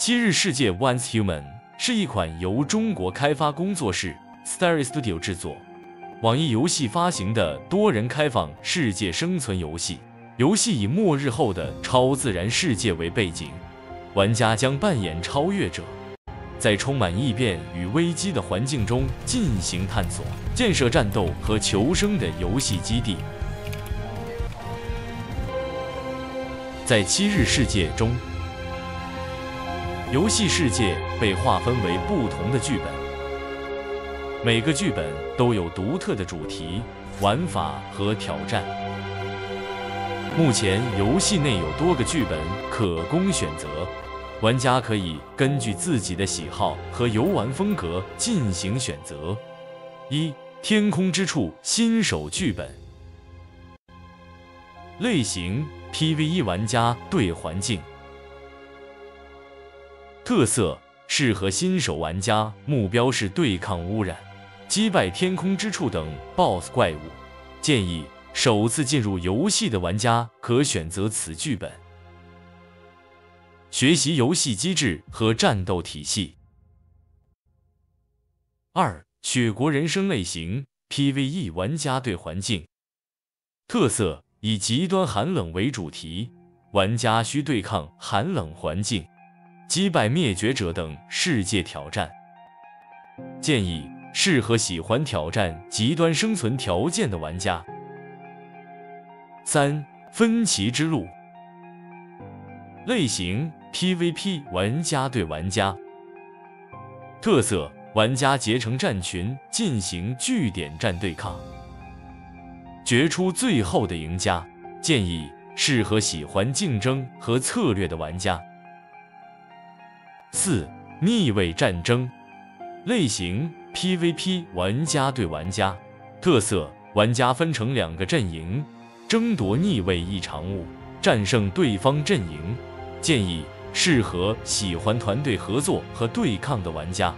七日世界 Once Human 是一款由中国开发工作室 Starry Studio 制作，网易游戏发行的多人开放世界生存游戏。游戏以末日后的超自然世界为背景，玩家将扮演超越者，在充满异变与危机的环境中进行探索、建设战斗和求生的游戏基地。在七日世界中，游戏世界被划分为不同的剧本，每个剧本都有独特的主题、玩法和挑战。目前，游戏内有多个剧本可供选择，玩家可以根据自己的喜好和游玩风格进行选择。1. 天空之柱新手剧本。类型 PVE 玩家对环境。特色适合新手玩家，目标是对抗污染、击败天空之柱等 BOSS 怪物。建议首次进入游戏的玩家可选择此剧本。学习游戏机制和战斗体系。2. 雪国人生类型 PVE 玩家对环境。特色以极端寒冷为主题，玩家需对抗寒冷环境，击败灭绝者等世界挑战。建议适合喜欢挑战极端生存条件的玩家。3. 分歧之路。类型 PVP 玩家对玩家。特色玩家结成战群进行据点战对抗，决出最后的赢家。建议适合喜欢竞争和策略的玩家。4. 逆位战争。类型 PVP 玩家对玩家。特色玩家分成2个阵营，争夺逆位异常物，战胜对方阵营。建议适合喜欢团队合作和对抗的玩家。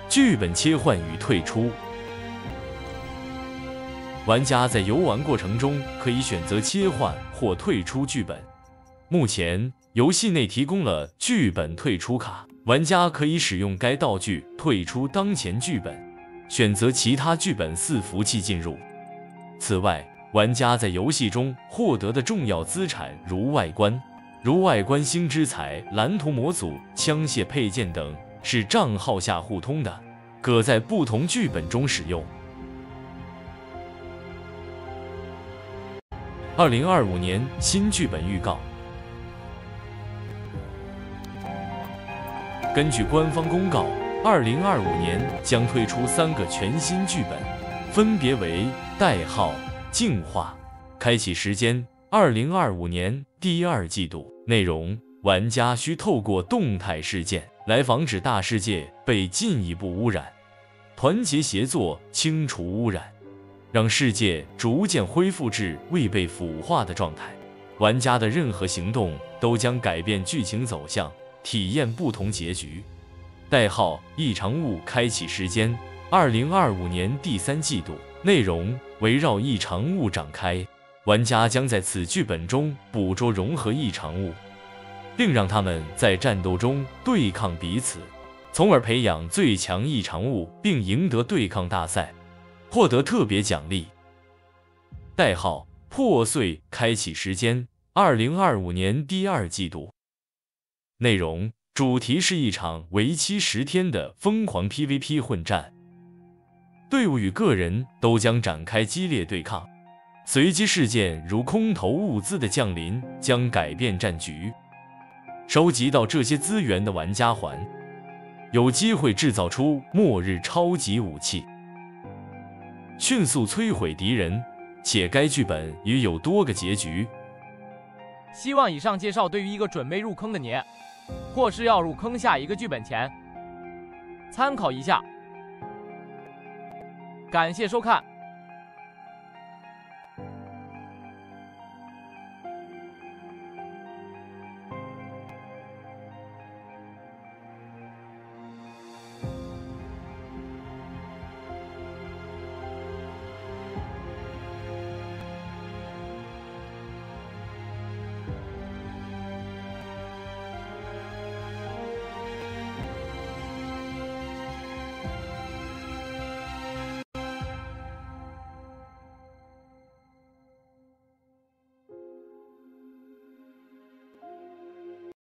剧本切换与退出。玩家在游玩过程中可以选择切换或退出剧本。目前，游戏内提供了剧本退出卡，玩家可以使用该道具退出当前剧本，选择其他剧本伺服器进入。此外，玩家在游戏中获得的重要资产如外观星之彩、蓝图模组、枪械配件等，是账号下互通的，可在不同剧本中使用。2025年新剧本预告。根据官方公告，2025年将推出3个全新剧本，分别为代号、净化。开启时间2025年第2季度。内容玩家需透过动态事件来防止大世界被进一步污染，团结协作清除污染，让世界逐渐恢复至未被腐化的状态。玩家的任何行动都将改变剧情走向，体验不同结局。代号异常物开启时间2025年第3季度。内容围绕异常物展开，玩家将在此剧本中捕捉融合异常物，并让他们在战斗中对抗彼此，从而培养最强异常物，并赢得对抗大赛，获得特别奖励。代号破碎开启时间2025年第2季度。内容主题是一场为期10天的疯狂 PVP 混战，队伍与个人都将展开激烈对抗，随机事件如空投物资的降临将改变战局。收集到这些资源的玩家有机会制造出末日超级武器，迅速摧毁敌人，且该剧本也有多个结局。希望以上介绍对于一个准备入坑的你，或是要入坑下一个剧本前参考一下。感谢收看。